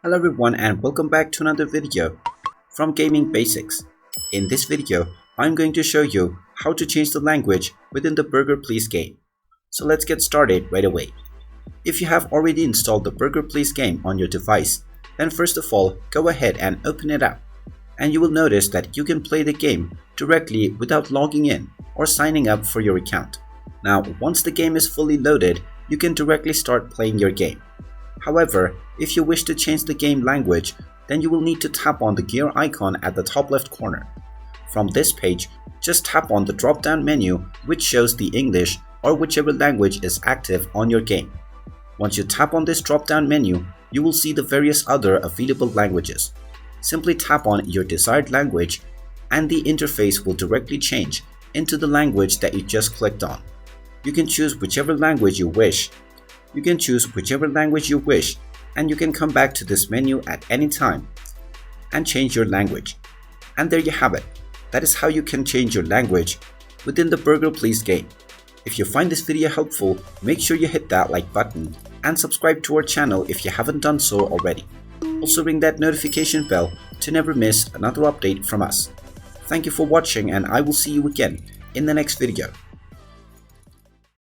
Hello everyone and welcome back to another video from Gaming Basics. In this video, I'm going to show you how to change the language within the Burger Please game. So let's get started right away. If you have already installed the Burger Please game on your device, then first of all, go ahead and open it up. And you will notice that you can play the game directly without logging in or signing up for your account. Now, once the game is fully loaded, you can directly start playing your game. However, if you wish to change the game language, then you will need to tap on the gear icon at the top left corner. From this page, just tap on the drop-down menu which shows the English or whichever language is active on your game. Once you tap on this drop-down menu, you will see the various other available languages. Simply tap on your desired language and the interface will directly change into the language that you just clicked on. You can choose whichever language you wish. And you can come back to this menu at any time and change your language. And there you have it. That is how you can change your language within the Burger Please game. If you find this video helpful, make sure you hit that like button and subscribe to our channel if you haven't done so already. Also ring that notification bell to never miss another update from us. Thank you for watching and I will see you again in the next video.